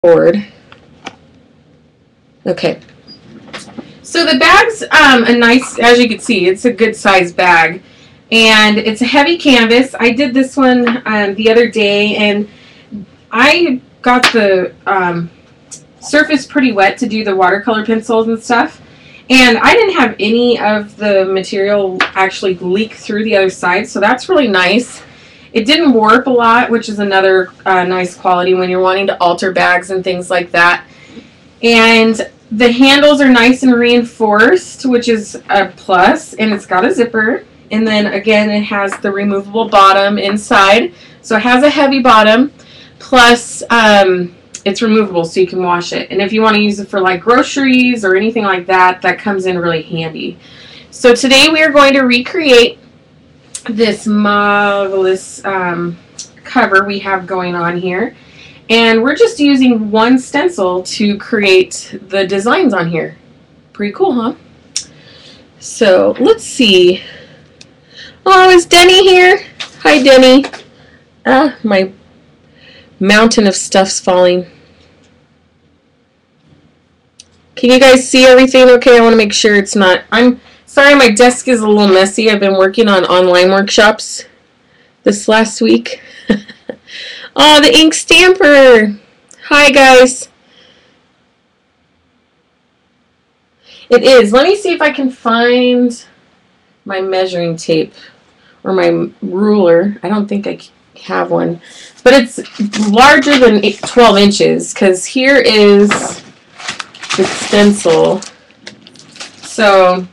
board. Okay. So the bag's a nice, as you can see, it's a good size bag. And it's a heavy canvas. I did this one the other day, and I got the surface pretty wet to do the watercolor pencils and stuff. And I didn't have any of the material actually leak through the other side, so that's really nice. It didn't warp a lot, which is another nice quality when you're wanting to alter bags and things like that. And the handles are nice and reinforced, which is a plus, and it's got a zipper. And then again, it has the removable bottom inside, so it has a heavy bottom, plus it's removable so you can wash it. And if you want to use it for like groceries or anything like that, that comes in really handy. So today we are going to recreate this marvelous cover we have going on here. And we're just using one stencil to create the designs on here. Pretty cool, huh? So let's see. Oh, is Denny here? Hi, Denny. My mountain of stuff's falling. Can you guys see everything okay? I want to make sure it's not. I'm sorry, my desk is a little messy. I've been working on online workshops this last week. Oh, the ink stamper. Hi, guys. It is. Let me see if I can find my measuring tape or my ruler. I don't think I have one, but it's larger than 12 inches because here is the stencil. So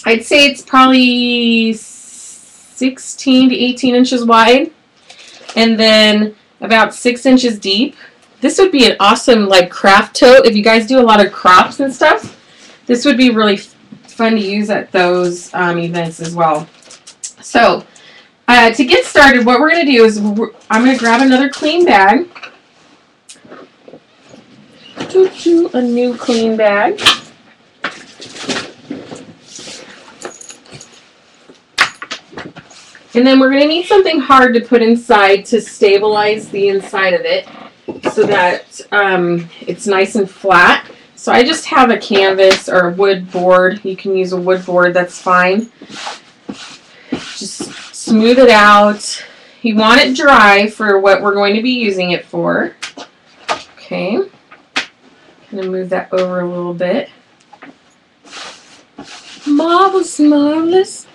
I'd say it's probably 16 to 18 inches wide and then about 6 inches deep. This would be an awesome like craft tote. If you guys do a lot of crops and stuff, this would be really fun to use at those events as well. So to get started, what we're going to do is I'm going to grab another clean bag. A new clean bag. And then we're going to need something hard to put inside to stabilize the inside of it so that it's nice and flat. So I just have a canvas or a wood board. You can use a wood board, that's fine. Just smooth it out. You want it dry for what we're going to be using it for. Okay. Kind of move that over a little bit. Marvelous, marvelous.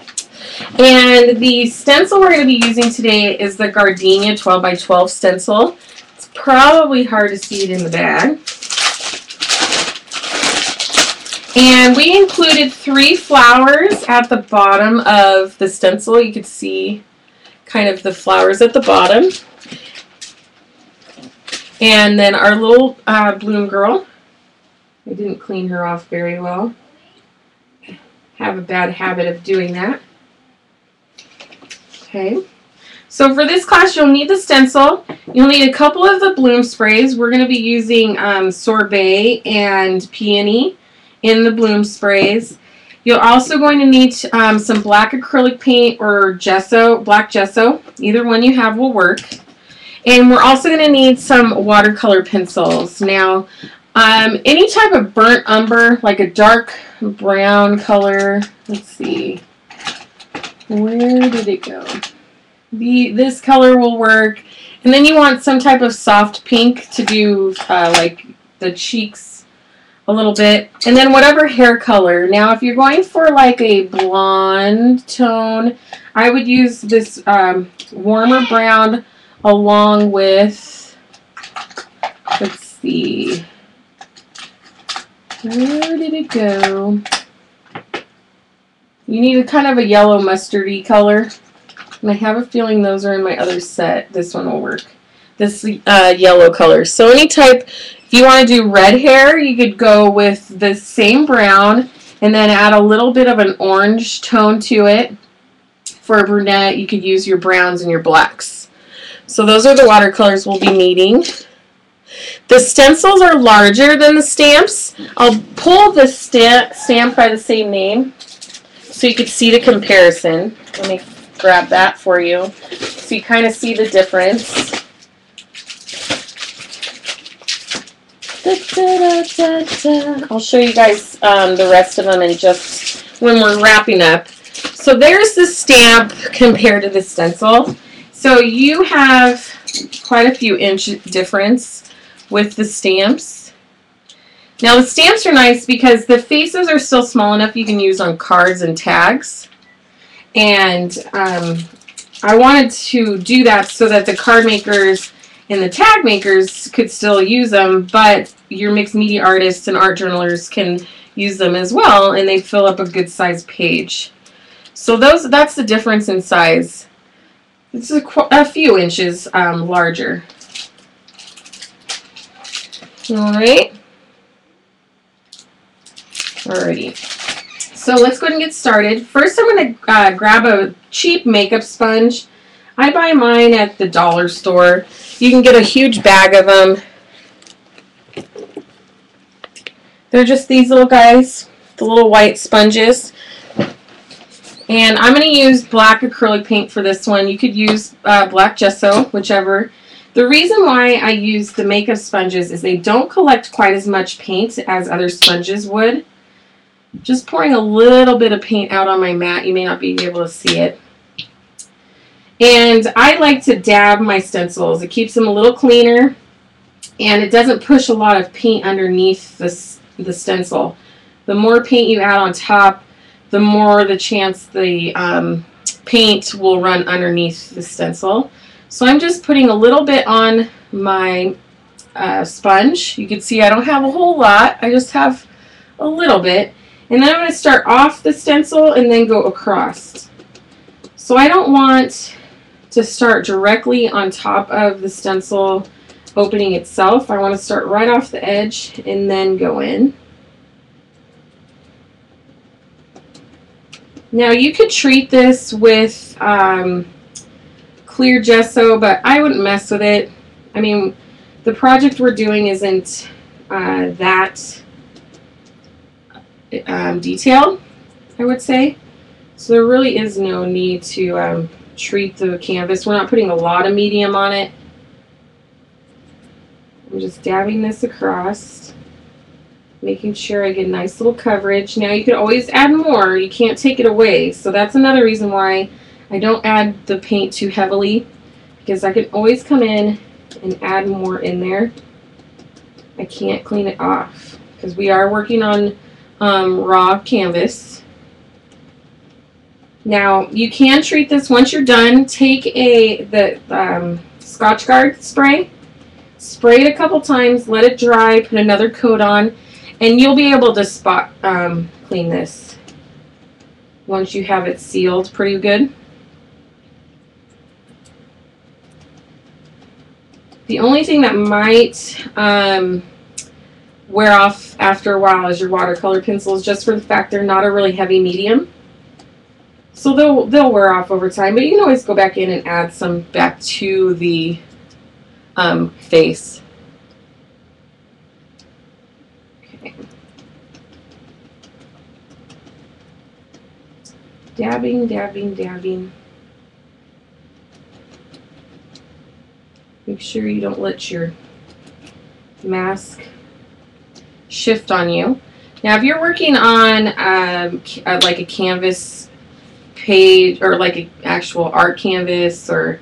And the stencil we're going to be using today is the Gardenia 12 by 12 stencil. It's probably hard to see it in the bag. And we included 3 flowers at the bottom of the stencil. You could see kind of the flowers at the bottom. And then our little bloom girl. I didn't clean her off very well. Have a bad habit of doing that. Okay. So for this class, you'll need the stencil. You'll need a couple of the bloom sprays. We're going to be using Sorbet and Peony in the bloom sprays. You're also going to need some black acrylic paint or gesso, black gesso. Either one you have will work. And we're also going to need some watercolor pencils. Now, any type of burnt umber, like a dark brown color. Let's see. Where did it go? This color will work. And then you want some type of soft pink to do like the cheeks a little bit. And then whatever hair color. Now if you're going for like a blonde tone, I would use this warmer brown along with, let's see, where did it go? You need a kind of a yellow mustardy color. And I have a feeling those are in my other set. This one will work. This yellow color. So any type, if you want to do red hair, you could go with the same brown and then add a little bit of an orange tone to it. For a brunette, you could use your browns and your blacks. So those are the watercolors we'll be needing. The stencils are larger than the stamps. I'll pull the stamp by the same name so you can see the comparison. Let me grab that for you so you kind of see the difference. Da, da, da, da, da. I'll show you guys the rest of them in just when we're wrapping up. So there's the stamp compared to the stencil. So you have quite a few inch difference with the stamps. Now the stamps are nice because the faces are still small enough you can use on cards and tags. And I wanted to do that so that the card makers and the tag makers could still use them, but your mixed media artists and art journalers can use them as well, and they fill up a good size page. So that's the difference in size. It's a few inches larger. Alright. Alrighty. So let's go ahead and get started. First I'm going to grab a cheap makeup sponge. I buy mine at the dollar store. You can get a huge bag of them. They're just these little guys, the little white sponges. And I'm going to use black acrylic paint for this one. You could use black gesso, whichever. The reason why I use the makeup sponges is they don't collect quite as much paint as other sponges would. Just pouring a little bit of paint out on my mat. You may not be able to see it. And I like to dab my stencils. It keeps them a little cleaner, and it doesn't push a lot of paint underneath the stencil. The more paint you add on top, the more the chance the paint will run underneath the stencil. So I'm just putting a little bit on my sponge. You can see I don't have a whole lot. I just have a little bit. And then I'm going to start off the stencil and then go across. So I don't want to start directly on top of the stencil opening itself. I want to start right off the edge and then go in. Now you could treat this with clear gesso, but I wouldn't mess with it. I mean, the project we're doing isn't that detailed, I would say. So there really is no need to treat the canvas. We're not putting a lot of medium on it. I'm just dabbing this across, making sure I get a nice little coverage. Now you could always add more. You can't take it away. So that's another reason why I don't add the paint too heavily, because I can always come in and add more in there. I can't clean it off because we are working on raw canvas. Now you can treat this once you're done. Take the Scotch Guard spray, spray it a couple times, let it dry, put another coat on, and you'll be able to spot clean this once you have it sealed pretty good. The only thing that might wear off after a while is your watercolor pencils, just for the fact they're not a really heavy medium. So they'll wear off over time, but you can always go back in and add some back to the face. Okay. Dabbing, dabbing, dabbing. Make sure you don't let your mask shift on you. Now if you're working on like a canvas page, or like an actual art canvas, or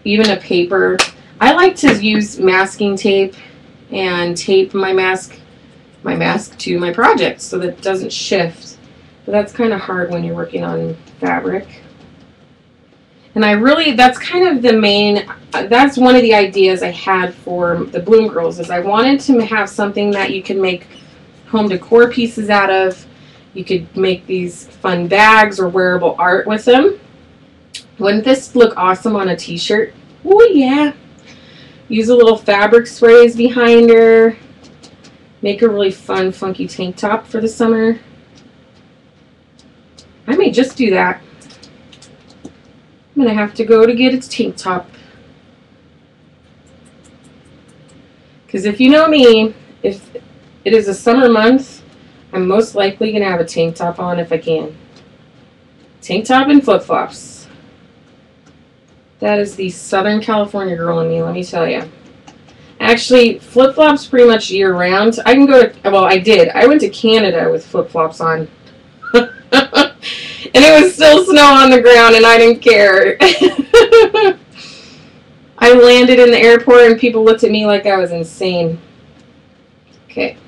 even a paper, I like to use masking tape and tape my mask to my project so that it doesn't shift. But that's kind of hard when you're working on fabric. And that's kind of the main, that's one of the ideas I had for the Bloom Girls, is I wanted to have something that you can make home decor pieces out of. You could make these fun bags or wearable art with them. Wouldn't this look awesome on a t-shirt? Oh yeah. Use a little fabric sprays behind her. Make a really fun, funky tank top for the summer. I may just do that. I'm going to have to go to get its tank top. Because if you know me, if it is a summer month, I'm most likely going to have a tank top on if I can. Tank top and flip-flops. That is the Southern California girl in me, let me tell you. Actually, flip-flops pretty much year-round. I can go to, well, I did. I went to Canada with flip-flops on. And it was still snow on the ground, and I didn't care. I landed in the airport, and people looked at me like I was insane. Okay.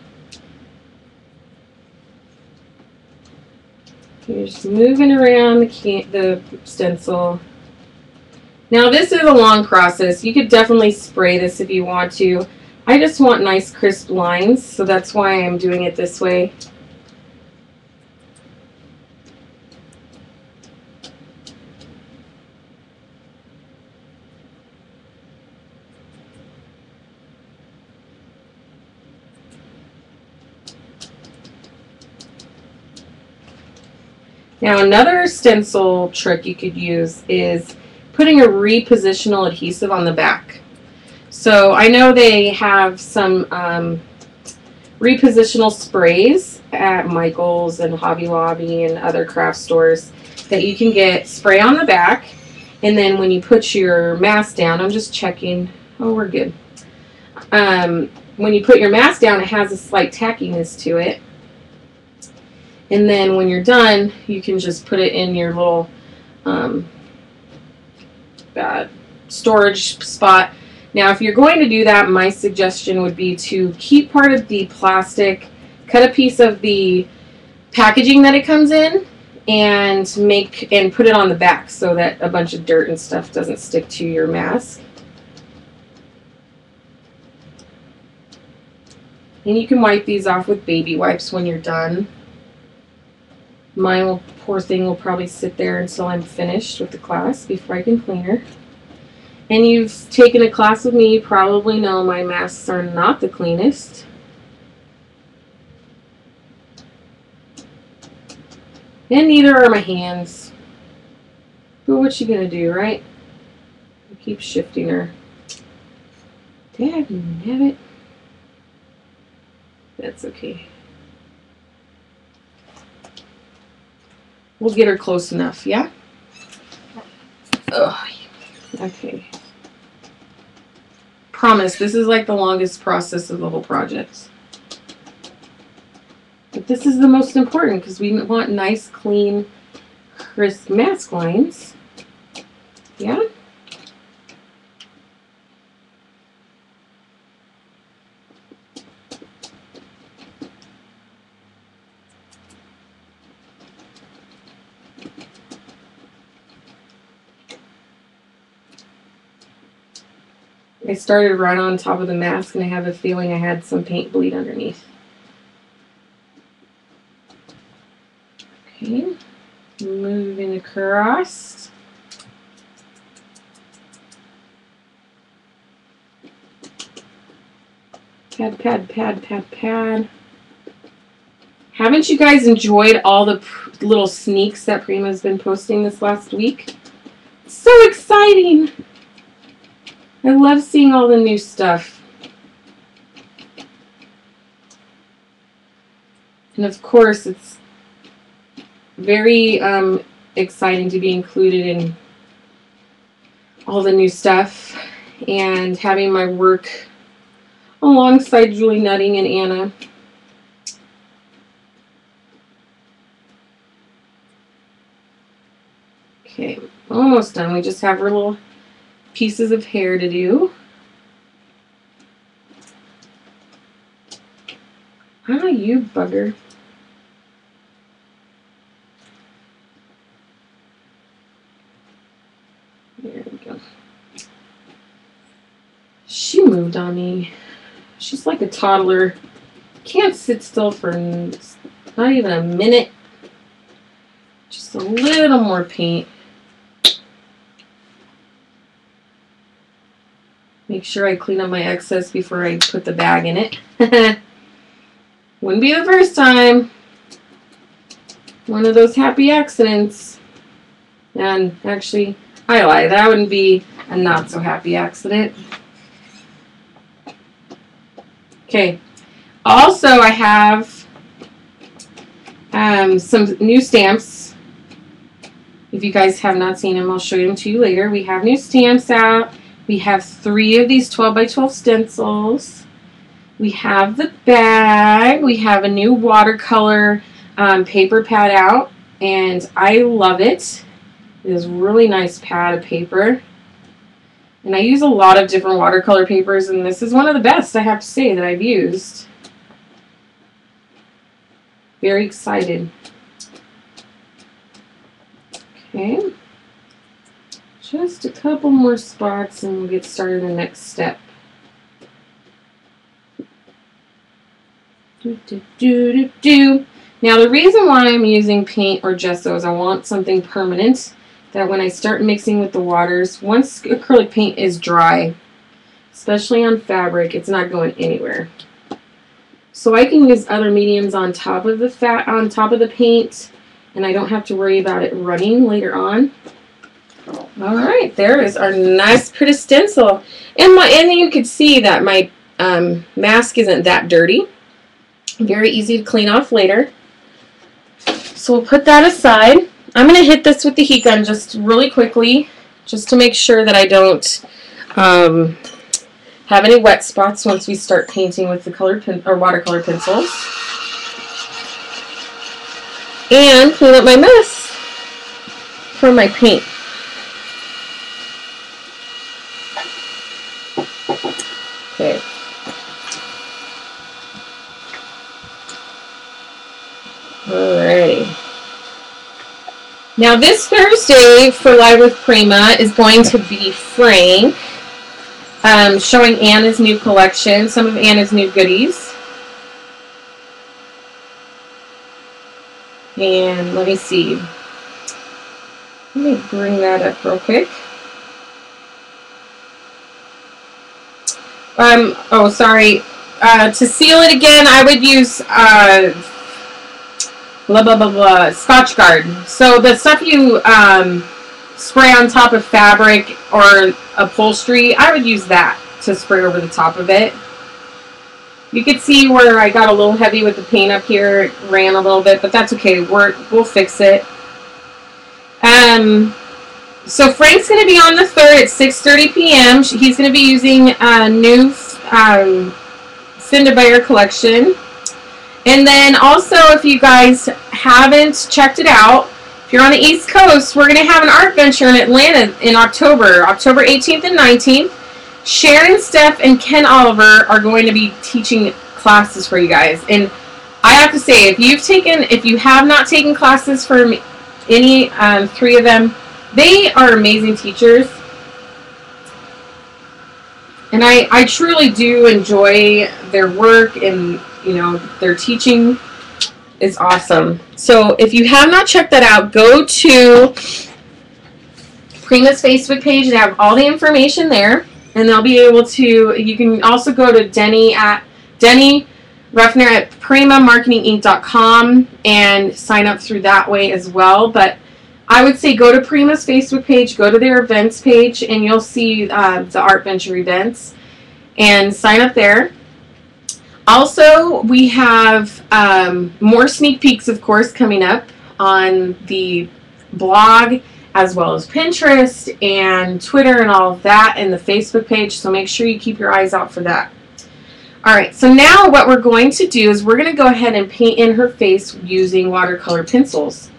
You're just moving around the stencil. Now, this is a long process. You could definitely spray this if you want to. I just want nice crisp lines, so that's why I'm doing it this way. Now, another stencil trick you could use is putting a repositional adhesive on the back. So I know they have some repositional sprays at Michael's and Hobby Lobby and other craft stores that you can get spray on the back, and then when you put your mask down, I'm just checking, oh, we're good. When you put your mask down, it has a slight tackiness to it. And then when you're done, you can just put it in your little storage spot. Now, if you're going to do that, my suggestion would be to keep part of the plastic, cut a piece of the packaging that it comes in, and put it on the back so that a bunch of dirt and stuff doesn't stick to your mask. And you can wipe these off with baby wipes when you're done. Mine, poor thing, will probably sit there until I'm finished with the class before I can clean her. And you've taken a class with me, you probably know my masks are not the cleanest. And neither are my hands. But what you gonna do, right? I keep shifting her. Dagnabbit. That's okay. We'll get her close enough, yeah? Ugh. Okay. Promise, this is like the longest process of the whole project. But this is the most important because we want nice, clean, crisp mask lines. Yeah? I started right on top of the mask, and I have a feeling I had some paint bleed underneath. Okay, moving across. Pad, pad, pad, pad, pad. Haven't you guys enjoyed all the little sneaks that Prima's been posting this last week? So exciting! I love seeing all the new stuff. And of course, it's very exciting to be included in all the new stuff and having my work alongside Julie Nutting and Anna. Okay, almost done. We just have our little pieces of hair to do. Ah, you bugger. There we go. She moved on me. She's like a toddler. Can't sit still for not even a minute. Just a little more paint. Make sure I clean up my excess before I put the bag in it. Wouldn't be the first time. One of those happy accidents. And actually, I lie. That wouldn't be a not so happy accident. Okay. Also, I have some new stamps. If you guys have not seen them, I'll show them to you later. We have new stamps out. We have 3 of these 12 by 12 stencils. We have the bag. We have a new watercolor paper pad out, and I love it. It is a really nice pad of paper. And I use a lot of different watercolor papers, and this is one of the best, I have to say, that I've used. Very excited. Okay. Just a couple more spots and we'll get started in the next step. Now the reason why I'm using paint or gesso is I want something permanent that when I start mixing with the waters, once acrylic paint is dry, especially on fabric, it's not going anywhere. So I can use other mediums on top of the paint, and I don't have to worry about it running later on. All right, there is our nice pretty stencil. And you can see that my mask isn't that dirty. Very easy to clean off later. So we'll put that aside. I'm going to hit this with the heat gun just really quickly, just to make sure that I don't have any wet spots once we start painting with the watercolor pencils. And clean up my mess from my paint. Okay. Alrighty. Now this Thursday for Live with Prima is going to be Frank showing Anna's new collection, some of Anna's new goodies. And let me see. Let me bring that up real quick. Oh, sorry. To seal it again, I would use Scotch Guard. So the stuff you spray on top of fabric or upholstery, I would use that to spray over the top of it. You could see where I got a little heavy with the paint up here. It ran a little bit, but that's okay. We'll fix it. So Frank's going to be on the 3rd at 6:30 p.m. He's going to be using a new Cinder Bear collection. And then also, if you guys haven't checked it out, if you're on the East Coast, we're going to have an art venture in Atlanta in October 18th and 19th. Sharon, Steph, and Ken Oliver are going to be teaching classes for you guys. And I have to say, if you have not taken classes from any 3 of them, they are amazing teachers. And I truly do enjoy their work, and their teaching is awesome. So if you have not checked that out, go to Prima's Facebook page and have all the information there. And they'll be able to, you can also go to Denny Ruffner at primamarketinginc.com and sign up through that way as well. But I would say go to Prima's Facebook page, go to their events page, and you'll see the Art Venture events, and sign up there. Also, we have more sneak peeks, of course, coming up on the blog, as well as Pinterest and Twitter and all of that, and the Facebook page, so make sure you keep your eyes out for that. Alright, so now what we're going to do is we're going to go ahead and paint in her face using watercolor pencils.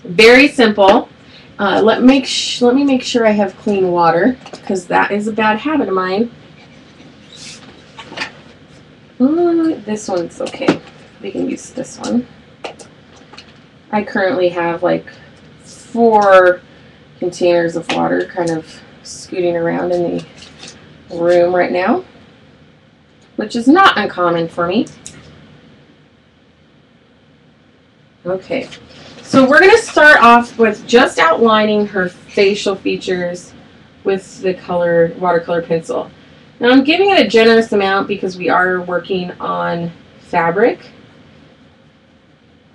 Very simple. Let me make sure I have clean water, because that is a bad habit of mine. This one's okay. We can use this one. I currently have like 4 containers of water kind of scooting around in the room right now, which is not uncommon for me. Okay, so we're going to start off with just outlining her facial features with the watercolor pencil. Now I'm giving it a generous amount because we are working on fabric.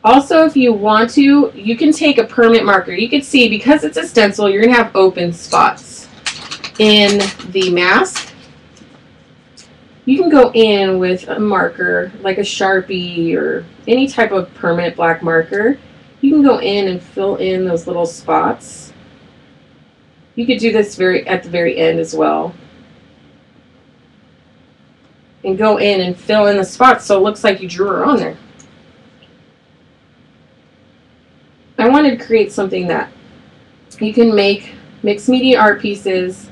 Also, if you want to, you can take a permanent marker. You can see, because it's a stencil, you're going to have open spots in the mask. You can go in with a marker, like a Sharpie or any type of permanent black marker. You can go in and fill in those little spots. You could do this at the very end as well. and go in and fill in the spots so it looks like you drew her on there. I wanted to create something that you can make mixed media art pieces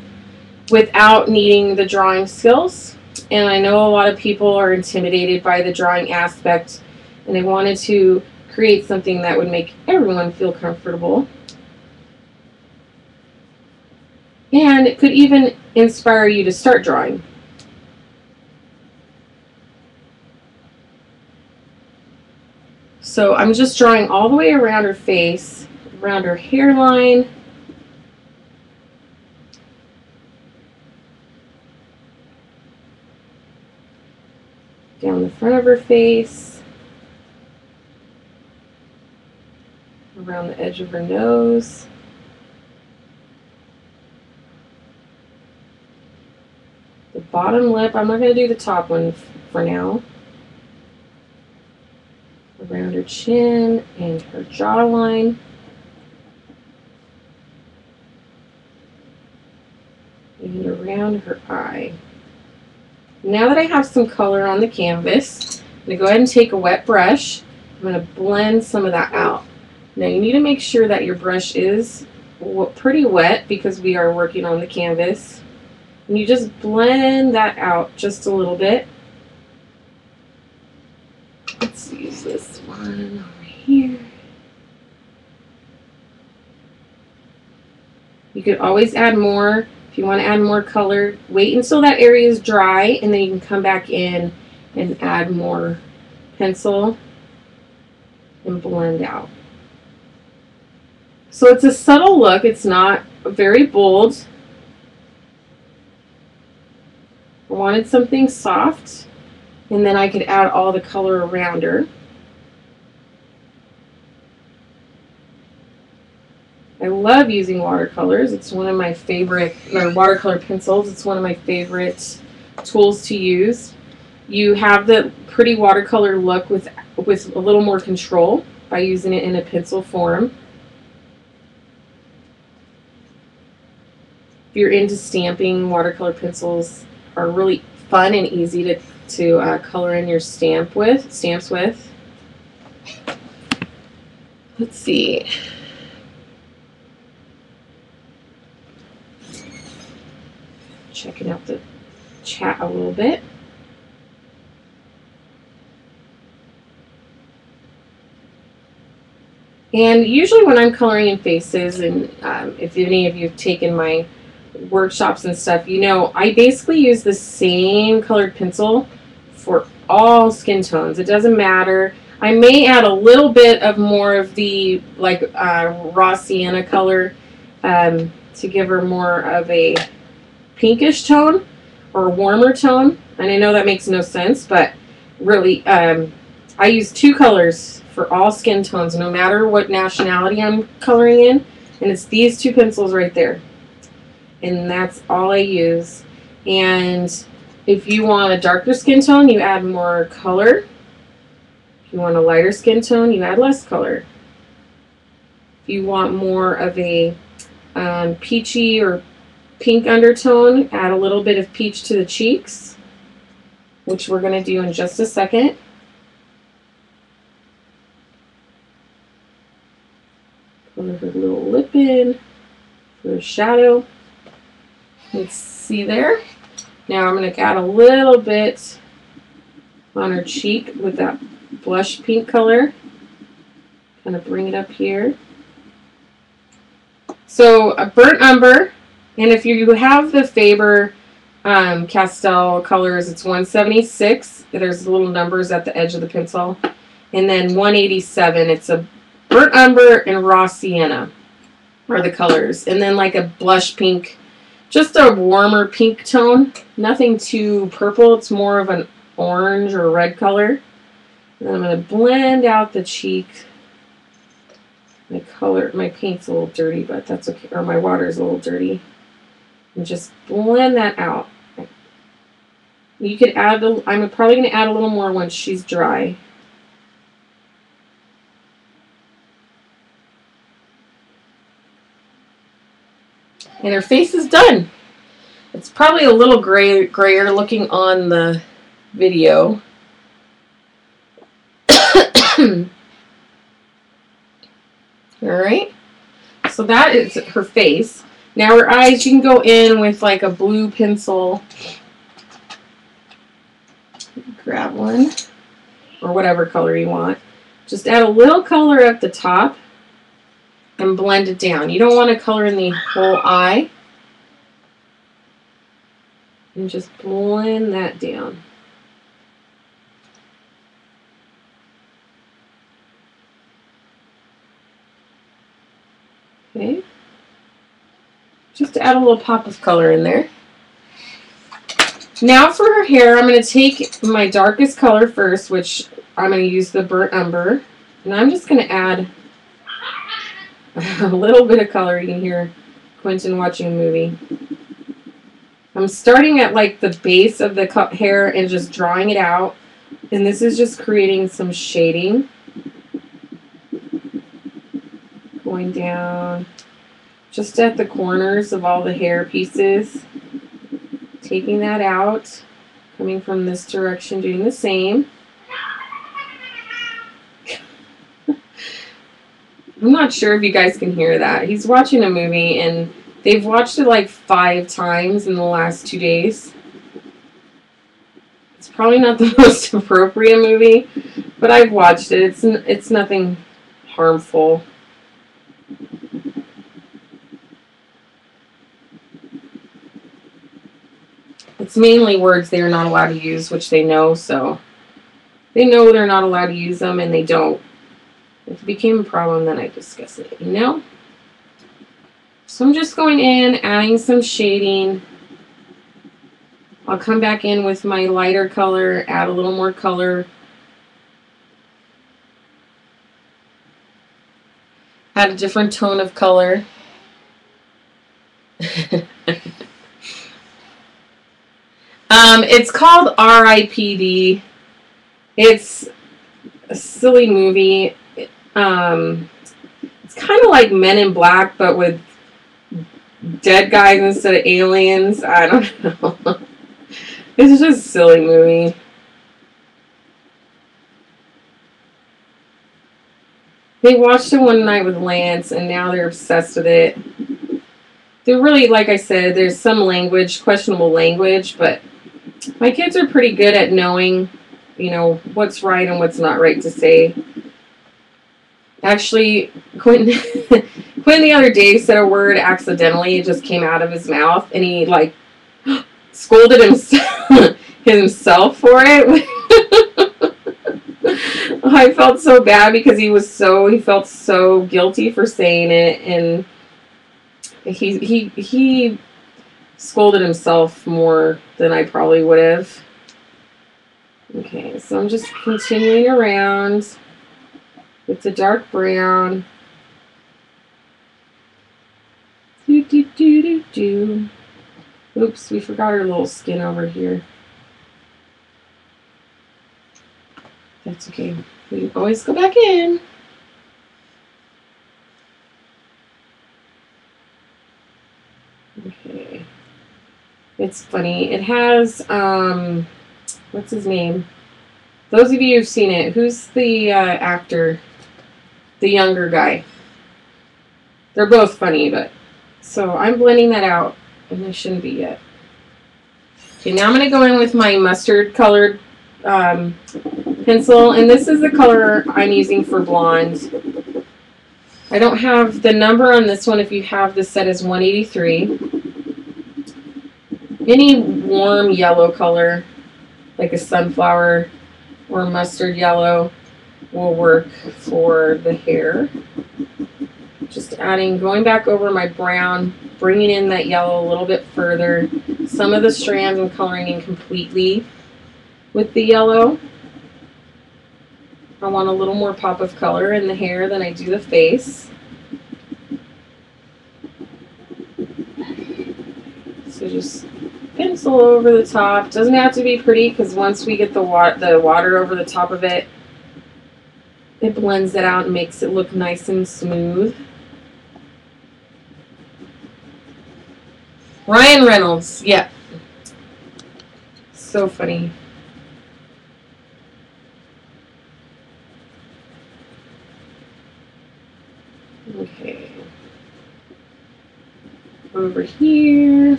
without needing the drawing skills. And I know a lot of people are intimidated by the drawing aspect, and I wanted to create something that would make everyone feel comfortable. And it could even inspire you to start drawing. So I'm just drawing all the way around her face, around her hairline, down the front of her face, around the edge of her nose, the bottom lip. I'm not going to do the top one for now. Around her chin and her jawline. And around her eye. Now that I have some color on the canvas, I'm going to go ahead and take a wet brush. I'm going to blend some of that out. Now you need to make sure that your brush is pretty wet because we are working on the canvas. And you just blend that out just a little bit. Let's use this one over here. You could always add more. If you want to add more color, wait until that area is dry, and then you can come back in and add more pencil and blend out. So it's a subtle look. It's not very bold. I wanted something soft, and then I could add all the color around her. I love using watercolors. It's one of my favorite, or watercolor pencils. It's one of my favorite tools to use. You have the pretty watercolor look with a little more control by using it in a pencil form. If you're into stamping, watercolor pencils are really fun and easy to color in your stamps with. Let's see. Checking out the chat a little bit. And usually when I'm coloring in faces, and if any of you have taken my workshops and stuff, you know I basically use the same colored pencil for all skin tones. It doesn't matter. I may add a little bit of more of the raw sienna color to give her more of a pinkish tone or a warmer tone. And I know that makes no sense, but really I use two colors for all skin tones, no matter what nationality I'm coloring in, and it's these two pencils right there. And that's all I use. And if you want a darker skin tone, you add more color. If you want a lighter skin tone, you add less color. If you want more of a peachy or pink undertone, add a little bit of peach to the cheeks, which we're going to do in just a second. Color her little lip in for a shadow. Let's see there. Now I'm going to add a little bit on her cheek with that blush pink color. Kind of bring it up here. So a burnt umber, and if you have the Faber Castell colors, it's 176. There's little numbers at the edge of the pencil. And then 187, it's a burnt umber and raw sienna are the colors. And then like a blush pink, just a warmer pink tone. Nothing too purple. It's more of an orange or red color. And then I'm going to blend out the cheek. My paint's a little dirty, but that's okay. Or my water's a little dirty. And just blend that out. You could add, I'm probably going to add a little more once she's dry. And her face is done. It's probably a little grayer looking on the video. Alright, so that is her face. Now her eyes, you can go in with like a blue pencil. Grab one, or whatever color you want. Just add a little color at the top and blend it down. You don't want to color in the whole eye. And just blend that down. Okay. Just to add a little pop of color in there. Now for her hair, I'm going to take my darkest color first, which I'm going to use the burnt umber. And I'm just going to add a little bit of color. You can hear Quentin watching a movie. I'm starting at like the base of the hair and just drawing it out. And this is just creating some shading. Going down just at the corners of all the hair pieces. Taking that out. Coming from this direction, doing the same. I'm not sure if you guys can hear that. He's watching a movie and they've watched it like 5 times in the last 2 days. It's probably not the most appropriate movie, but I've watched it. It's nothing harmful. It's mainly words they're not allowed to use, which they know, so they know they're not allowed to use them and they don't. If it became a problem, then I discuss it, you know? So I'm just going in, adding some shading. I'll come back in with my lighter color, add a little more color. Add a different tone of color. It's called R.I.P.D. It's a silly movie. It's kind of like Men in Black, but with dead guys instead of aliens. I don't know. It's just a silly movie. They watched it one night with Lance, and now they're obsessed with it. They're really, like I said, there's some language, questionable language, but my kids are pretty good at knowing, you know, what's right and what's not right to say. Actually, Quentin the other day said a word accidentally. It just came out of his mouth, and he, like, scolded himself for it. I felt so bad because he felt so guilty for saying it, and he scolded himself more than I probably would have. Okay, so I'm just continuing around with the dark brown. Oops, we forgot our little skin over here. That's okay. We can always go back in. Okay. It's funny. It has, what's his name? Those of you who've seen it, who's the actor? The younger guy. They're both funny, but... So I'm blending that out, and I shouldn't be yet. Okay, now I'm going to go in with my mustard colored pencil, and this is the color I'm using for blonde. I don't have the number on this one. If you have this set as 183. Any warm yellow color, like a sunflower or mustard yellow, will work for the hair. Just adding, going back over my brown, bringing in that yellow a little bit further. Some of the strands I'm coloring in completely with the yellow. I want a little more pop of color in the hair than I do the face. So just pencil over the top. Doesn't have to be pretty, because once we get the water over the top of it, it blends it out and makes it look nice and smooth. Ryan Reynolds, yeah. So funny. Okay. Over here.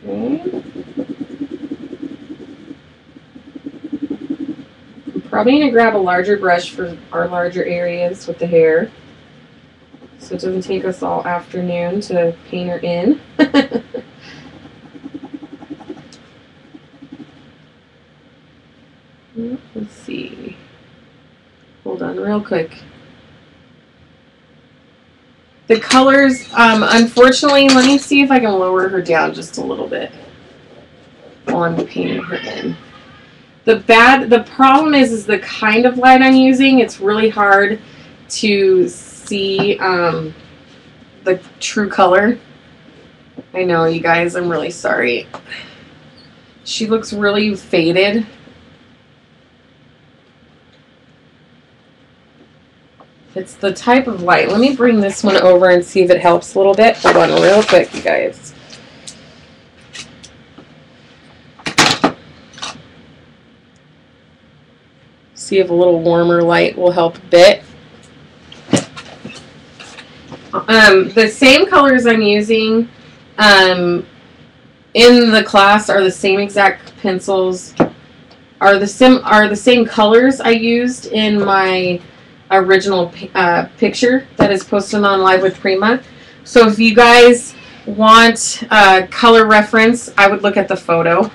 Okay. I'm probably going to grab a larger brush for our larger areas with the hair, so it doesn't take us all afternoon to paint her in. Let's see. Hold on real quick. The colors, unfortunately, let me see if I can lower her down just a little bit while I'm painting her in. The problem is the kind of light I'm using. It's really hard to see the true color. I know, you guys, I'm really sorry. She looks really faded. It's the type of light. Let me bring this one over and see if it helps a little bit. Hold on real quick, you guys. See if a little warmer light will help a bit. The same colors I'm using in the class are the same exact pencils, are the same colors I used in my original picture that is posted on Live with Prima. So if you guys want color reference, I would look at the photo,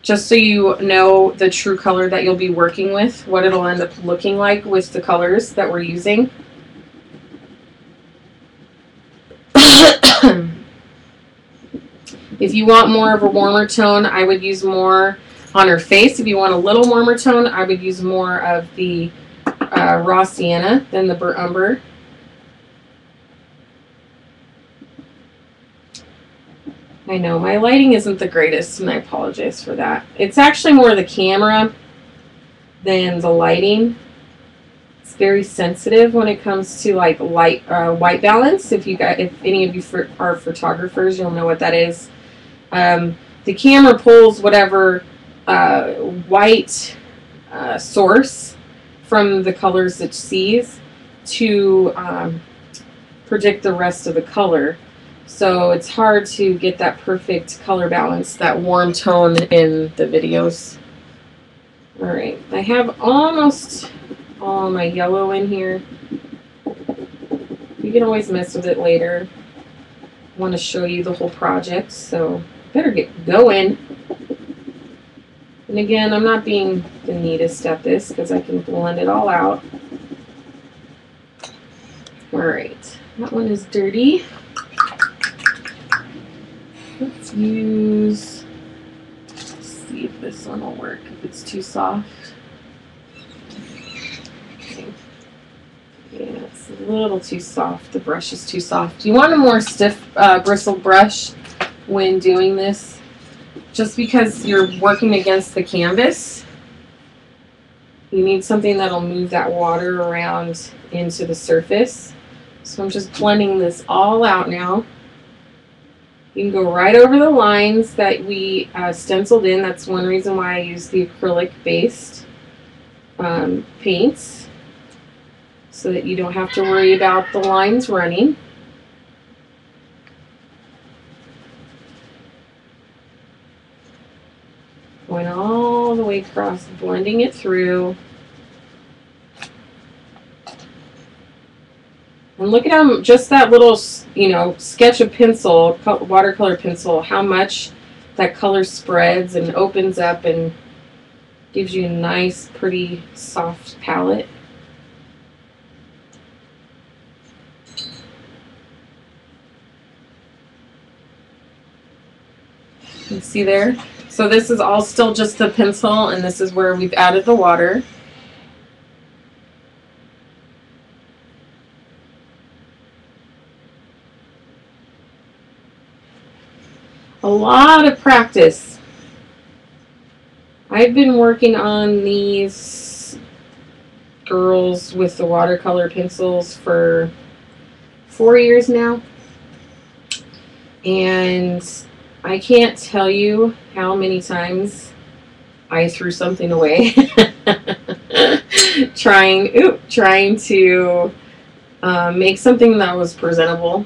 just so you know the true color that you'll be working with, what it'll end up looking like with the colors that we're using. If you want more of a warmer tone, I would use more on her face. If you want a little warmer tone, I would use more of the raw sienna than the burnt umber. I know my lighting isn't the greatest, and I apologize for that. It's actually more the camera than the lighting. It's very sensitive when it comes to like light white balance. If any of you are photographers, you'll know what that is. The camera pulls whatever white source from the colors it sees to predict the rest of the color. So it's hard to get that perfect color balance, that warm tone in the videos. Alright, I have almost all my yellow in here. You can always mess with it later. I want to show you the whole project, so better get going. And again, I'm not being the neatest at this because I can blend it all out. Alright, that one is dirty. Let's see if this one will work, if it's too soft. Okay. Yeah, it's a little too soft. The brush is too soft. You want a more stiff bristle brush when doing this, just because you're working against the canvas. You need something that'll move that water around into the surface. So I'm just blending this all out now. You can go right over the lines that we stenciled in. That's one reason why I use the acrylic-based paints, so that you don't have to worry about the lines running. Going all the way across, blending it through. And look at how just that little, sketch of pencil, watercolor pencil, how much that color spreads and opens up and gives you a nice, pretty, soft palette. You see there? So this is all still just the pencil, and this is where we've added the water. A lot of practice. I've been working on these girls with the watercolor pencils for 4 years now, and I can't tell you how many times I threw something away. trying to make something that was presentable.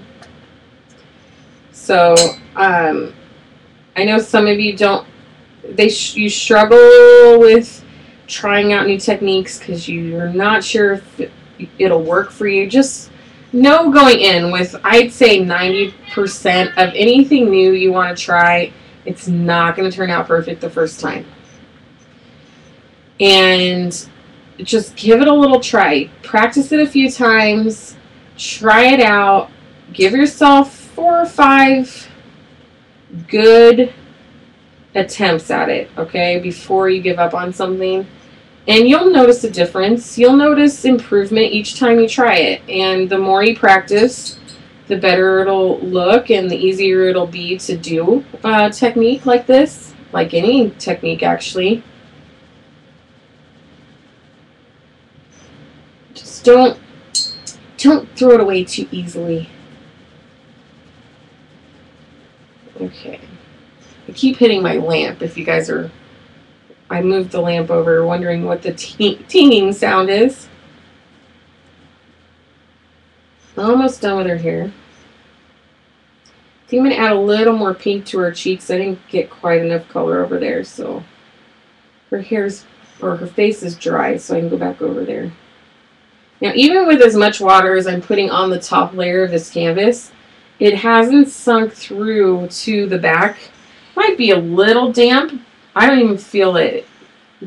So I know some of you don't. You struggle with trying out new techniques because you're not sure if it'll work for you. Just know going in with, I'd say 90% of anything new you want to try, it's not going to turn out perfect the first time. And just give it a little try. Practice it a few times. Try it out. Give yourself 4 or 5 good attempts at it, okay, before you give up on something. And you'll notice a difference. You'll notice improvement each time you try it. And the more you practice, the better it'll look and the easier it'll be to do a technique like this, like any technique actually. Just don't throw it away too easily. Okay. I keep hitting my lamp if you guys are... I moved the lamp over, wondering what the tinging sound is. Almost done with her hair. I think I'm going to add a little more pink to her cheeks. I didn't get quite enough color over there, so her face is dry, so I can go back over there. Now, even with as much water as I'm putting on the top layer of this canvas, it hasn't sunk through to the back. Might be a little damp. I don't even feel it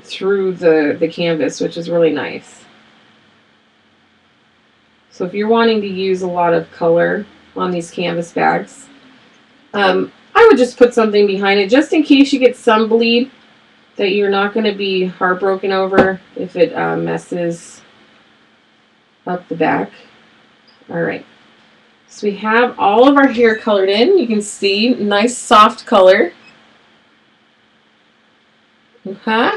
through the canvas, which is really nice. So if you're wanting to use a lot of color on these canvas bags, I would just put something behind it just in case you get some bleed that you're not going to be heartbroken over if it messes up the back. All right. So we have all of our hair colored in. You can see nice soft color. Okay.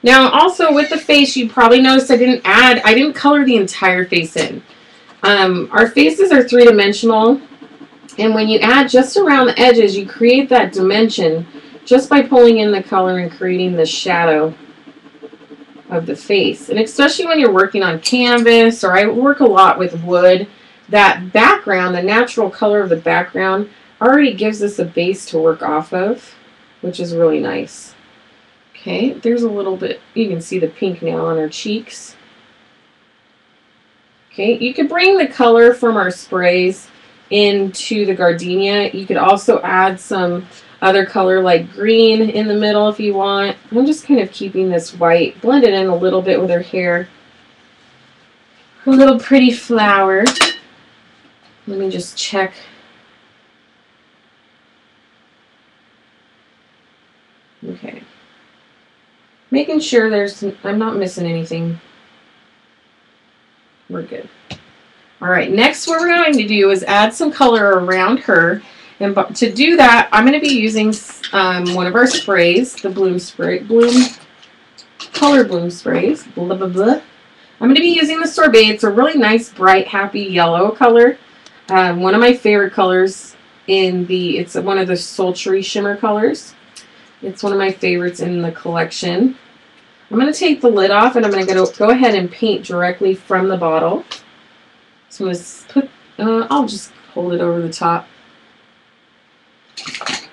Now also with the face, you probably noticed I didn't color the entire face in. Our faces are 3-dimensional, and when you add just around the edges, you create that dimension just by pulling in the color and creating the shadow of the face. And especially when you're working on canvas, or I work a lot with wood, that background, the natural color of the background already gives us a base to work off of, which is really nice. Okay, there's a little bit, you can see the pink now on her cheeks. Okay, you could bring the color from our sprays into the gardenia. You could also add some other color like green in the middle if you want. I'm just kind of keeping this white, blend it in a little bit with her hair. A little pretty flower. Let me just check. Okay. Making sure I'm not missing anything. We're good. All right, next what we're going to do is add some color around her. And to do that, I'm going to be using one of our sprays, the color bloom sprays. Blah, blah, blah. I'm going to be using the sorbet. It's a really nice, bright, happy yellow color. One of my favorite colors it's one of the sultry shimmer colors. It's one of my favorites in the collection. I'm going to take the lid off and I'm going to go ahead and paint directly from the bottle. So I'm going to I'll just hold it over the top.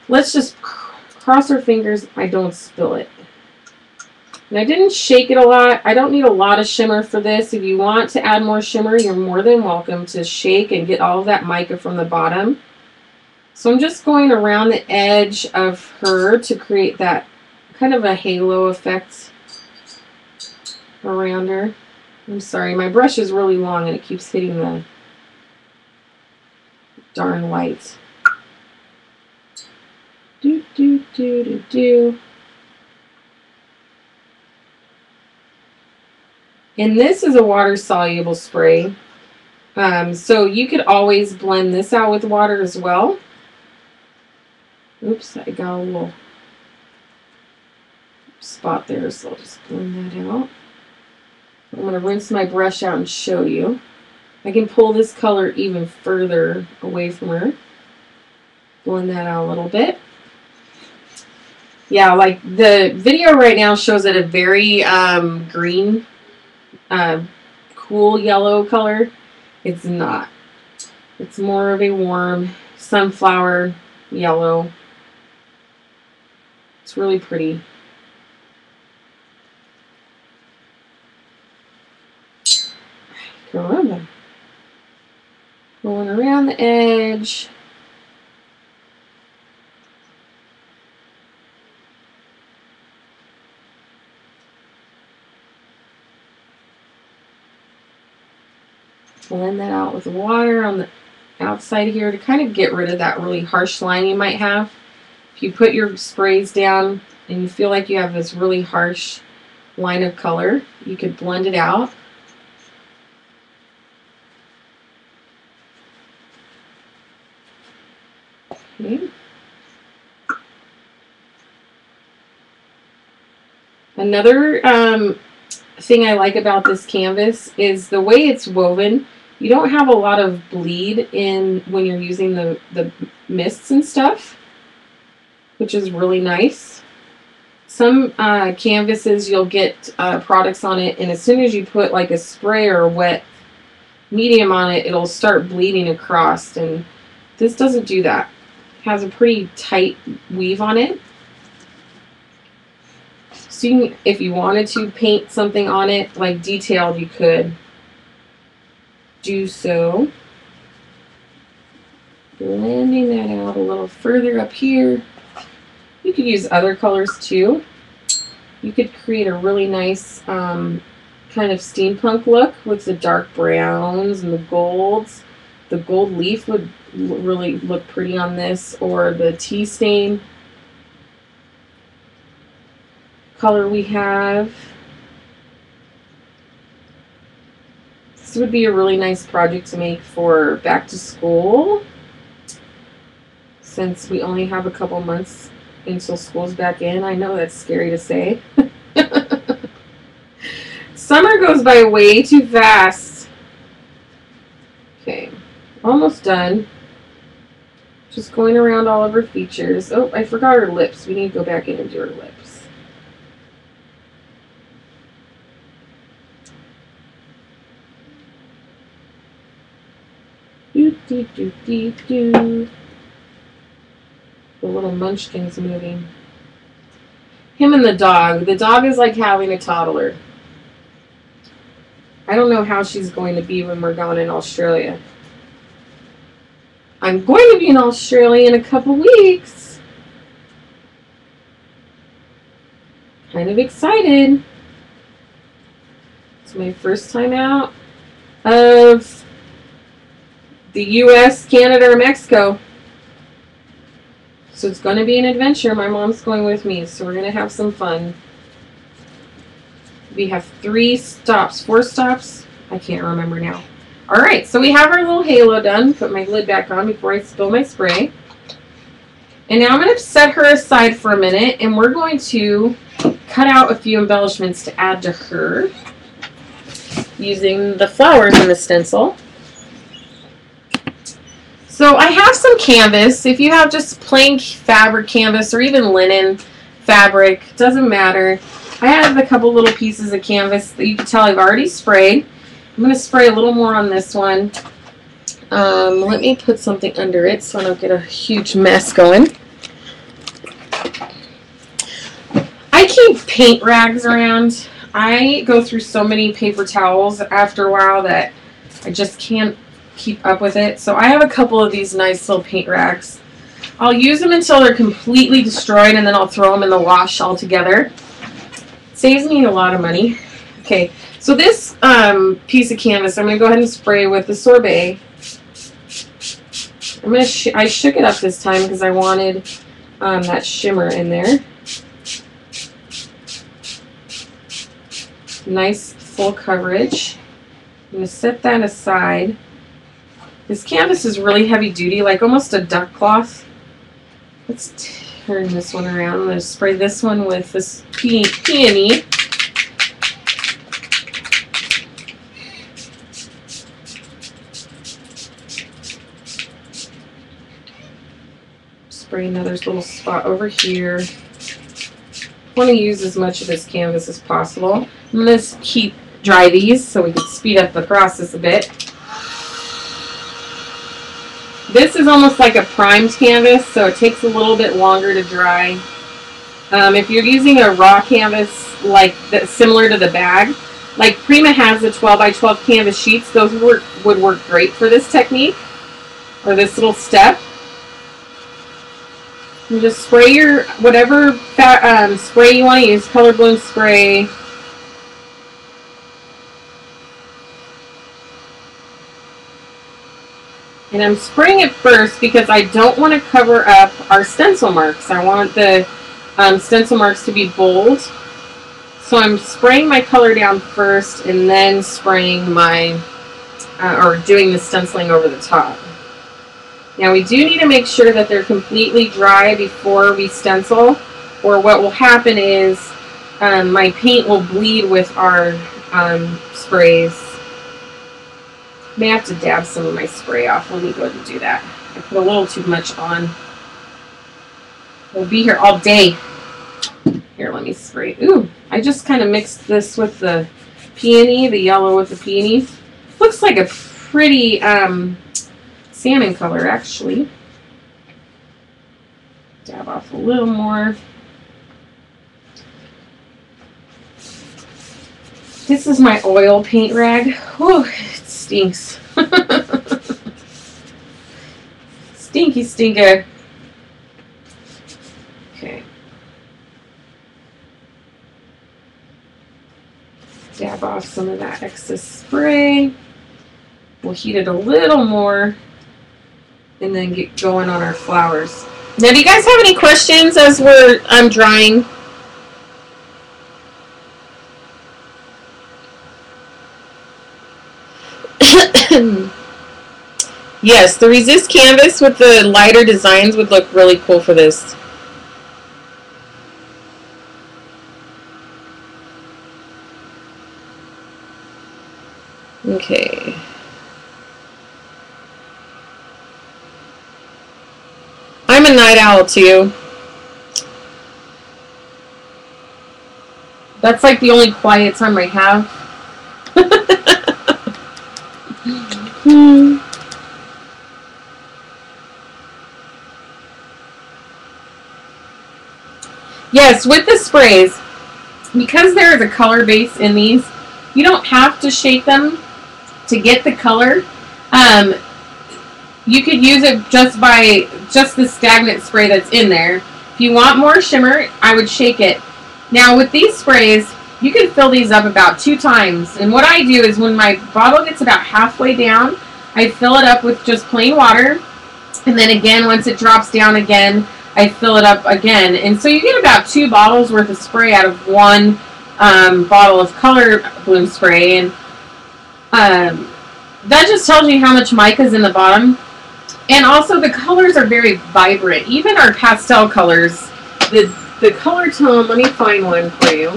Let's just cross our fingers I don't spill it. And I didn't shake it a lot. I don't need a lot of shimmer for this. If you want to add more shimmer, you're more than welcome to shake and get all of that mica from the bottom. So I'm just going around the edge of her to create that kind of a halo effect around her. I'm sorry, my brush is really long and it keeps hitting the darn light. Do, do, do, do, do. And this is a water-soluble spray. So you could always blend this out with water as well. Oops, I got a little spot there, so I'll just blend that out. I'm going to rinse my brush out and show you. I can pull this color even further away from her. Blend that out a little bit. Yeah, like the video right now shows it a very green, cool yellow color. It's not. It's more of a warm sunflower yellow. It's really pretty. Caramba. Going around the edge. Blend that out with water on the outside here to kind of get rid of that really harsh line you might have. If you put your sprays down and you feel like you have this really harsh line of color, you could blend it out. Okay. Another thing I like about this canvas is the way it's woven. You don't have a lot of bleed in when you're using the mists and stuff, which is really nice. Some canvases you'll get products on it, and as soon as you put like a spray or a wet medium on it, it'll start bleeding across, and this doesn't do that. It has a pretty tight weave on it. So you can, if you wanted to paint something on it, like detailed, you could do so. Blending that out a little further up here. You could use other colors too. You could create a really nice kind of steampunk look with the dark browns and the golds. The gold leaf would really look pretty on this, or the tea stain color we have. This would be a really nice project to make for back to school, since we only have a couple months until school's back in. I know that's scary to say. Summer goes by way too fast. Okay, almost done. Just going around all of her features. Oh, I forgot her lips. We need to go back in and do her lips. Do. The little munchkin's moving. Him and the dog. The dog is like having a toddler. I don't know how she's going to be when we're gone in Australia. I'm going to be in Australia in a couple weeks. Kind of excited. It's my first time out of the US, Canada, or Mexico. So it's going to be an adventure. My mom's going with me, so we're going to have some fun. We have 3 stops, 4 stops. I can't remember now. All right, so we have our little halo done. Put my lid back on before I spill my spray. And now I'm going to set her aside for a minute, and we're going to cut out a few embellishments to add to her using the flowers in the stencil. So I have some canvas. If you have just plain fabric canvas or even linen fabric, doesn't matter. I have a couple little pieces of canvas that you can tell I've already sprayed. I'm going to spray a little more on this one. Let me put something under it so I don't get a huge mess going. I keep paint rags around. I go through so many paper towels after a while that I just can't keep up with it. So I have a couple of these nice little paint rags. I'll use them until they're completely destroyed, and then I'll throw them in the wash altogether. Saves me a lot of money. Okay, so this piece of canvas, I'm going to go ahead and spray with the sorbet. I shook it up this time because I wanted that shimmer in there. Nice full coverage. I'm going to set that aside. This canvas is really heavy duty, like almost a duck cloth. Let's turn this one around. I'm going to spray this one with this peony. Spray another little spot over here. want to use as much of this canvas as possible. I'm going to heat dry these so we can speed up the process a bit. This is almost like a primed canvas, so it takes a little bit longer to dry. If you're using a raw canvas like similar to the bag, like Prima has the 12 by 12 canvas sheets, those would work great for this technique or this little step. You just spray your whatever spray you want to use, color bloom spray. And I'm spraying it first because I don't want to cover up our stencil marks. I want the stencil marks to be bold. So I'm spraying my color down first and then spraying my, or doing the stenciling over the top. Now we do need to make sure that they're completely dry before we stencil, or what will happen is my paint will bleed with our sprays. May have to dab some of my spray off. Let me go ahead and do that. I put a little too much on. We'll be here all day. Here, let me spray. Ooh, I just kind of mixed this with the peony, the yellow with the peony. Looks like a pretty salmon color, actually. Dab off a little more. This is my oil paint rag. Oh, it stinks. Stinky stinker. Okay. Dab off some of that excess spray. We'll heat it a little more and then get going on our flowers. Now, do you guys have any questions as I'm drying? Yes, the resist canvas with the lighter designs would look really cool for this. Okay. I'm a night owl too. That's like the only quiet time I have. Yes, with the sprays, because there is a color base in these, you don't have to shake them to get the color. You could use it just by the stagnant spray that's in there. If you want more shimmer, I would shake it. Now with these sprays, you can fill these up about 2 times. And what I do is when my bottle gets about halfway down, I fill it up with just plain water. And then again, once it drops down again, I fill it up again. And so you get about 2 bottles worth of spray out of 1 bottle of color bloom spray. And that just tells you how much mica is in the bottom. And also the colors are very vibrant. Even our pastel colors, the color tone, let me find one for you.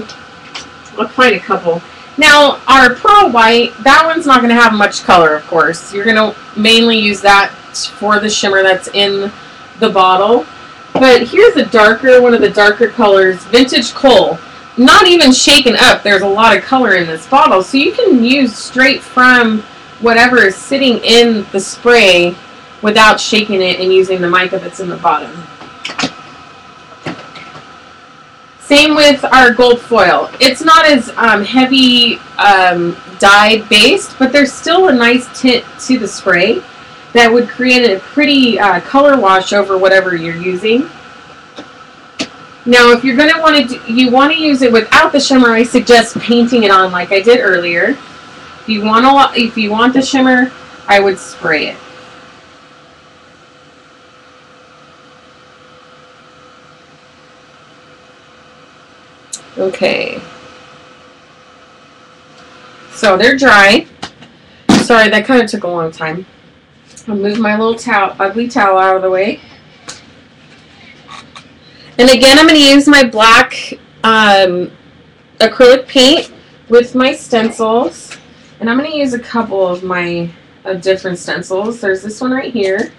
I'll find a couple. Now, our pearl white, that one's not going to have much color, of course. You're going to mainly use that for the shimmer that's in the bottle. But here's a darker, one of the darker colors, Vintage Coal. Not even shaken up. There's a lot of color in this bottle. So you can use straight from whatever is sitting in the spray without shaking it and using the mica that's in the bottom. Same with our gold foil. It's not as heavy dye based, but there's still a nice tint to the spray that would create a pretty color wash over whatever you're using. Now, if you're going to want to use it without the shimmer, I suggest painting it on like I did earlier. If you want the shimmer, I would spray it. Okay. So they're dry. Sorry, that kind of took a long time. I'll move my little ugly towel out of the way. And again, I'm going to use my black acrylic paint with my stencils. And I'm going to use a couple of my different stencils. There's this one right here.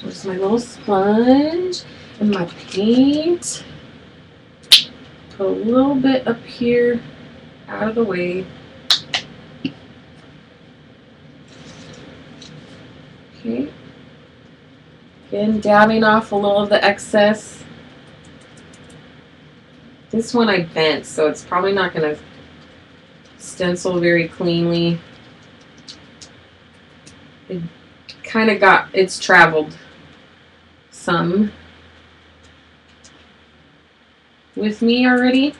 There's my little sponge and my paint. put a little bit up here out of the way. Okay. Again, dabbing off a little of the excess. This one I bent, so it's probably not going to stencil very cleanly. It kind of it's traveled some with me already.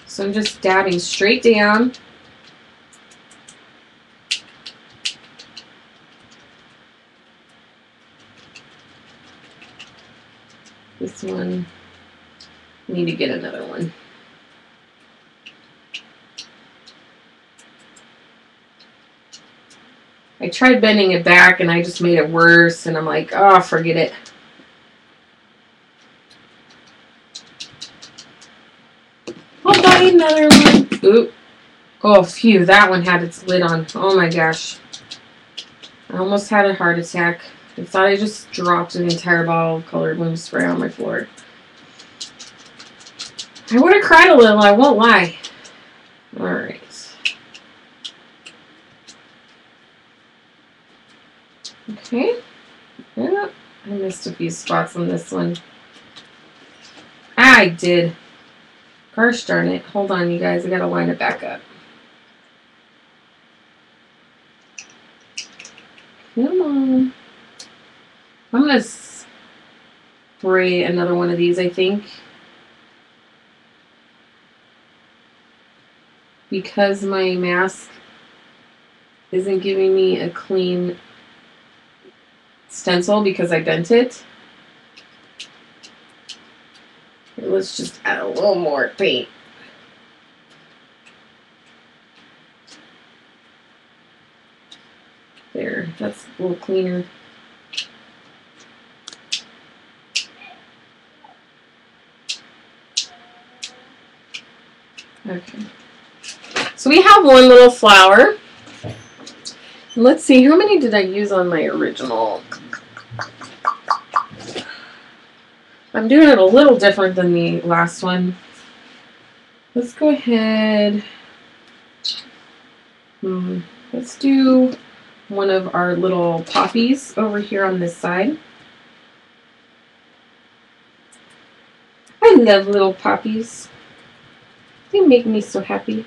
So I'm just dabbing straight down. This one, I need to get another one. I tried bending it back and I just made it worse, and I'm like, oh, forget it. I'll buy another one. Oop. Oh, phew, that one had its lid on. Oh my gosh. I almost had a heart attack. I thought I just dropped an entire bottle of colored bloom spray on my floor. I would have cried a little, I won't lie. Alright. Okay. Yeah, I missed a few spots on this one. I did. Gosh darn it. Hold on, you guys. I gotta line it back up. Come on. I'm going to spray another one of these, I think. Because my mask isn't giving me a clean stencil because I bent it. Let's just add a little more paint. There, that's a little cleaner. Okay. So we have one little flower. Let's see, how many did I use on my original? I'm doing it a little different than the last one. Let's go ahead. Let's do one of our little poppies over here on this side. I love little poppies. They make me so happy.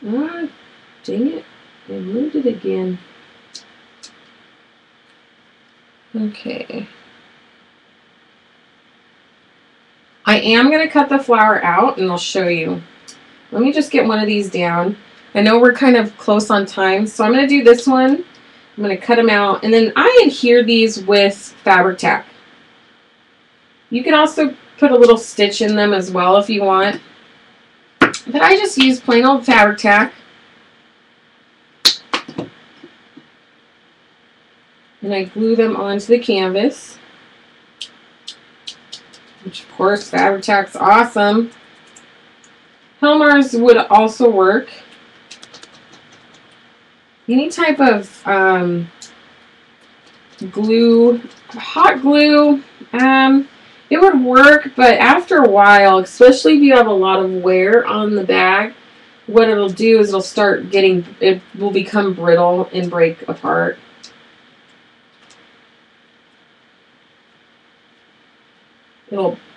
Ah, dang it. I moved it again. Okay. I am going to cut the flower out and I'll show you. Let me just get one of these down. I know we're kind of close on time, so I'm going to do this one. I'm going to cut them out, and then I adhere these with fabric tack. You can also put a little stitch in them as well if you want. But I just use plain old fabric tack. And I glue them onto the canvas. Which, of course, fabric tack's awesome. Helmer's would also work. Any type of glue, hot glue, it would work, but after a while, especially if you have a lot of wear on the bag, what it'll do is it will become brittle and break apart.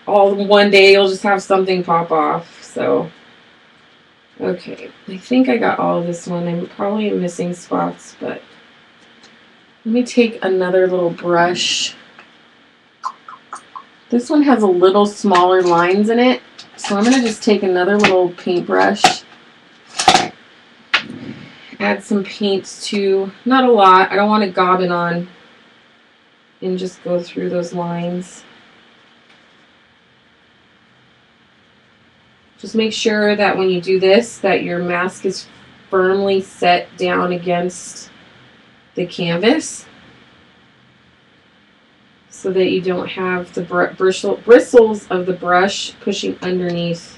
One day you'll just have something pop off. So, okay, I think I got all of this one. I'm probably missing spots, but let me take another little brush. This one has a little smaller lines in it, so I'm going to just take another little paintbrush. add some paint to, not a lot, I don't want to gob it on, and just go through those lines. Just make sure that when you do this, that your mask is firmly set down against the canvas so that you don't have the bristles of the brush pushing underneath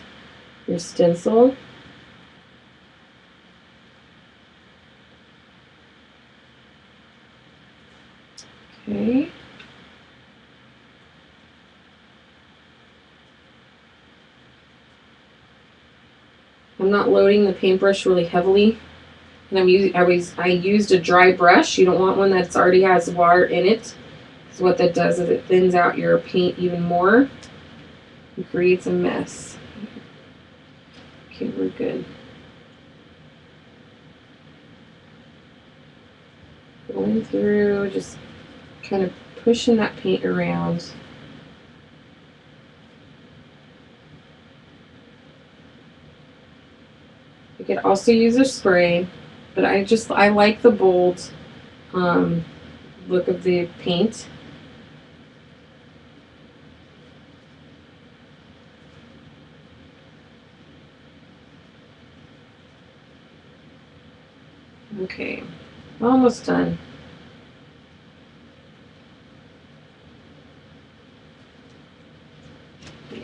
your stencil. Okay. I'm not loading the paintbrush really heavily, and I used a dry brush. You don't want one that's already has water in it, because what that does is it thins out your paint even more and creates a mess. Okay, we're good. Going through, just kind of pushing that paint around. You could also use a spray, but I like the bold look of the paint. Okay, almost done.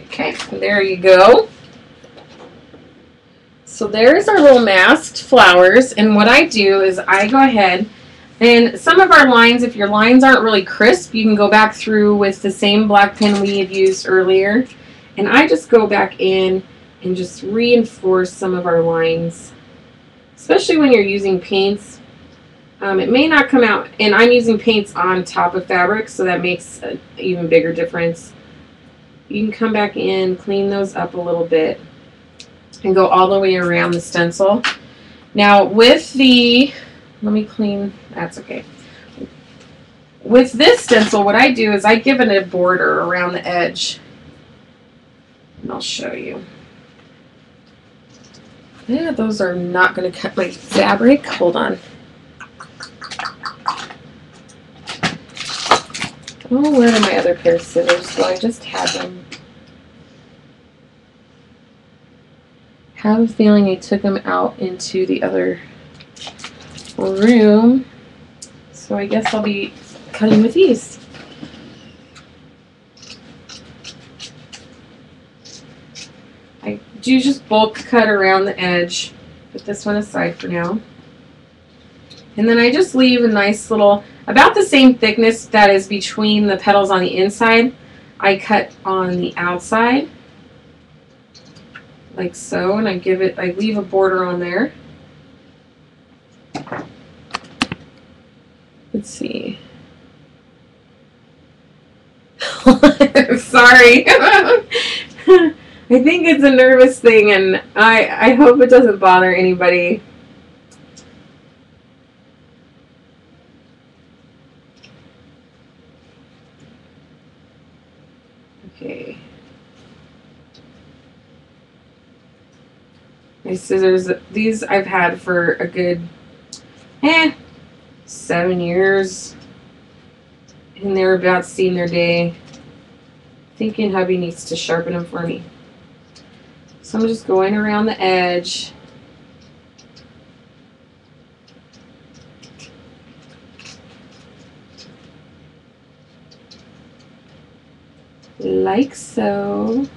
Okay, there you go. So there's our little masked flowers, and what I do is I go ahead, and some of our lines, if your lines aren't really crisp, you can go back through with the same black pen we had used earlier, and I just go back in and just reinforce some of our lines, especially when you're using paints. It may not come out, and I'm using paints on top of fabric, so that makes an even bigger difference. You can come back in, clean those up a little bit, and go all the way around the stencil. Now with the, let me clean, that's okay. With this stencil, what I do is I give it a border around the edge. And I'll show you. Yeah, those are not going to cut my fabric. Hold on. Oh, where are my other pair of scissors? Well, I just had them. Have a feeling I took them out into the other room, so I guess I'll be cutting with these. I do just bulk cut around the edge. Put this one aside for now. And then I just leave a nice little, about the same thickness that is between the petals on the inside, I cut on the outside. Like so, and I leave a border on there. Let's see. Sorry. I think it's a nervous thing, and I hope it doesn't bother anybody. Okay. My scissors, these I've had for a good 7 years, and they're about seeing their day. Thinking hubby needs to sharpen them for me. So I'm just going around the edge. Like so.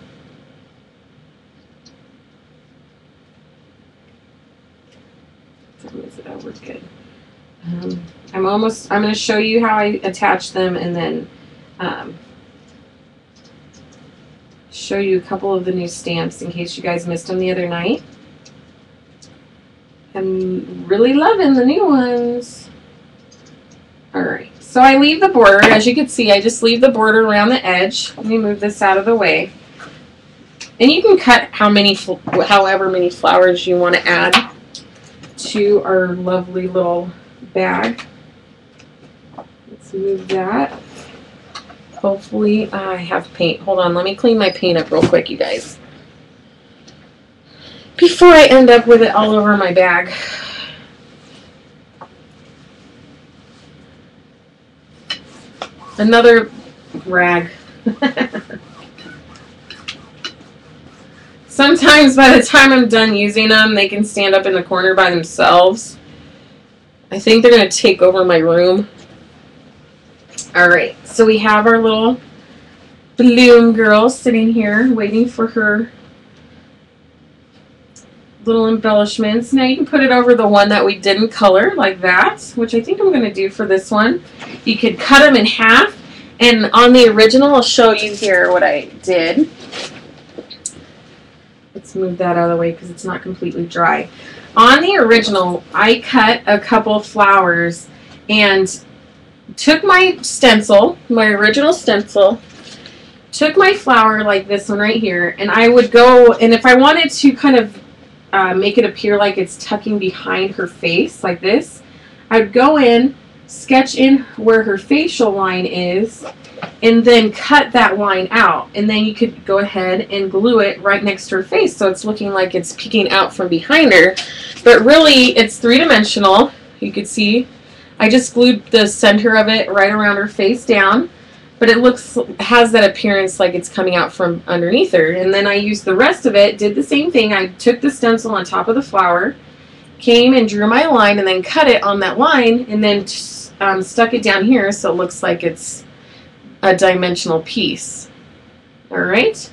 Oh, we're good. I'm going to show you how I attach them, and then show you a couple of the new stamps in case you guys missed them the other night. I'm really loving the new ones. Alright, so I leave the border. As you can see, I just leave the border around the edge. Let me move this out of the way. And you can cut however many flowers you want to add to our lovely little bag. Let's move that. Hopefully I have paint. Hold on, let me clean my paint up real quick, you guys, before I end up with it all over my bag. Another rag. Sometimes by the time I'm done using them, they can stand up in the corner by themselves. I think they're going to take over my room. Alright, so we have our little balloon girl sitting here waiting for her little embellishments. Now you can put it over the one that we didn't color like that, which I think I'm going to do for this one. You could cut them in half, and on the original I'll show you here what I did. Let's move that out of the way because it's not completely dry. On the original, I cut a couple flowers and took my stencil, my original stencil, took my flower like this one right here, and I would go, and if I wanted to kind of make it appear like it's tucking behind her face like this, I would go in, sketch in where her facial line is, and then cut that line out, and then you could go ahead and glue it right next to her face so it's looking like it's peeking out from behind her, but really it's three-dimensional. You could see I just glued the center of it right around her face down, but it has that appearance like it's coming out from underneath her. And then I used the rest of it, did the same thing. I took the stencil on top of the flower, came and drew my line, and then cut it on that line, and then stuck it down here so it looks like it's a dimensional piece. Alright,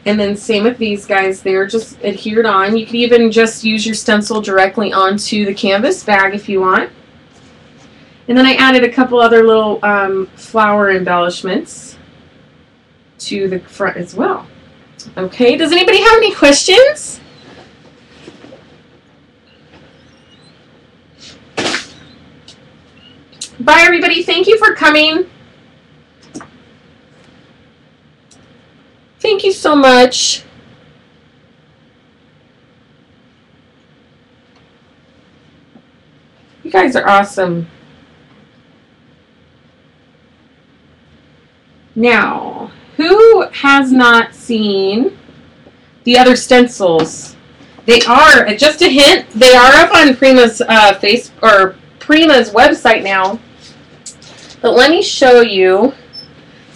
and then same with these guys, they're just adhered on. You can even just use your stencil directly onto the canvas bag if you want. And then I added a couple other little flower embellishments to the front as well. Okay, does anybody have any questions? Bye everybody, thank you for coming. Thank you so much. You guys are awesome. Now, who has not seen the other stencils? They are, just a hint, they are up on Prima's Prima's website now. But let me show you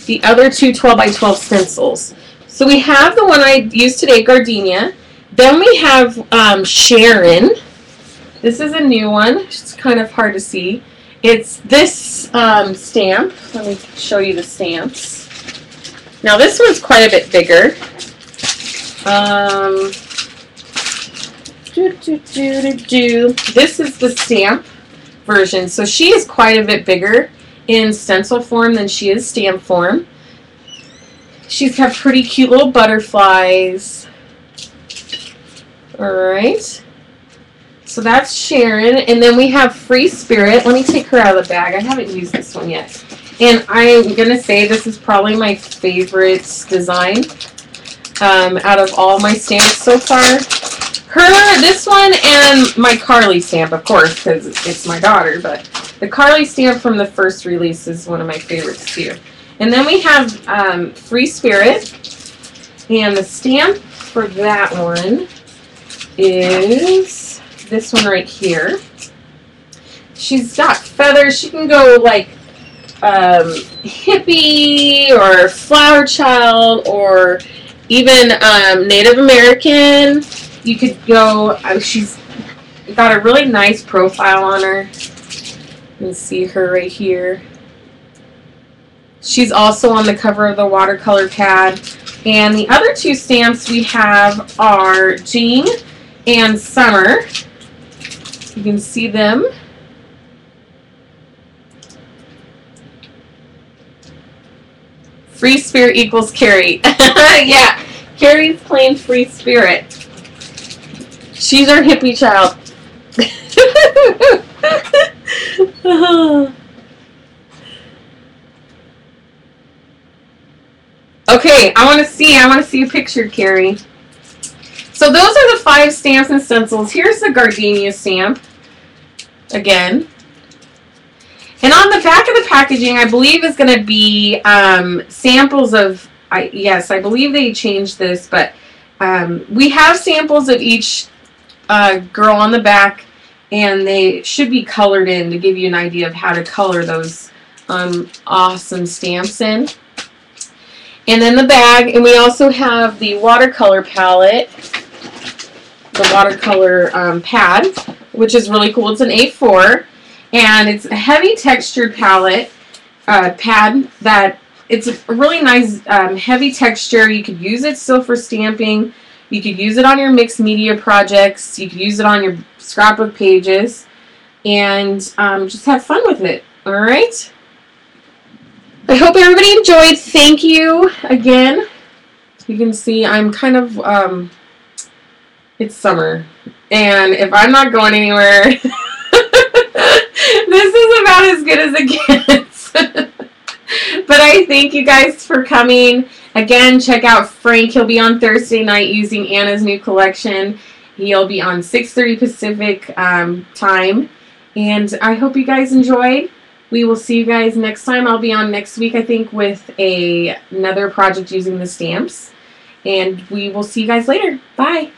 the other two 12x12 stencils. So we have the one I used today, Gardenia. Then we have Sharon. This is a new one. It's kind of hard to see. It's this stamp. Let me show you the stamps. Now this one's quite a bit bigger. This is the stamp version. So she is quite a bit bigger in stencil form than she is stamp form. She's got pretty cute little butterflies. Alright. So that's Sharon. And then we have Free Spirit. Let me take her out of the bag. I haven't used this one yet. And I'm going to say this is probably my favorite design out of all my stamps so far. This one, and my Carly stamp, of course, because it's my daughter. But the Carly stamp from the first release is one of my favorites too. And then we have Free Spirit, and the stamp for that one is this one right here. She's got feathers. She can go like hippie or flower child or even Native American. You could go, she's got a really nice profile on her. You can see her right here. She's also on the cover of the watercolor pad. And the other two stamps we have are Jean and Summer. You can see them. Free Spirit equals Carrie. Yeah, Carrie's playing Free Spirit. She's our hippie child. Okay, I want to see a picture, Carrie. So those are the 5 stamps and stencils. Here's the Gardenia stamp. Again. And on the back of the packaging, I believe is going to be samples of, yes, I believe they changed this, but we have samples of each girl on the back, and they should be colored in to give you an idea of how to color those awesome stamps in. And then the bag, and we also have the watercolor palette, the watercolor pad, which is really cool. It's an A4, and it's a heavy textured palette pad that it's a really nice heavy texture. You could use it still for stamping. You could use it on your mixed media projects. You could use it on your scrapbook pages, and just have fun with it. All right. I hope everybody enjoyed. Thank you again. You can see I'm kind of, it's summer. And if I'm not going anywhere, this is about as good as it gets. But I thank you guys for coming. Again, check out Frank. He'll be on Thursday night using Anna's new collection. He'll be on 6:30 Pacific time. And I hope you guys enjoyed. We will see you guys next time. I'll be on next week, I think, with another project using the stamps. And we will see you guys later. Bye.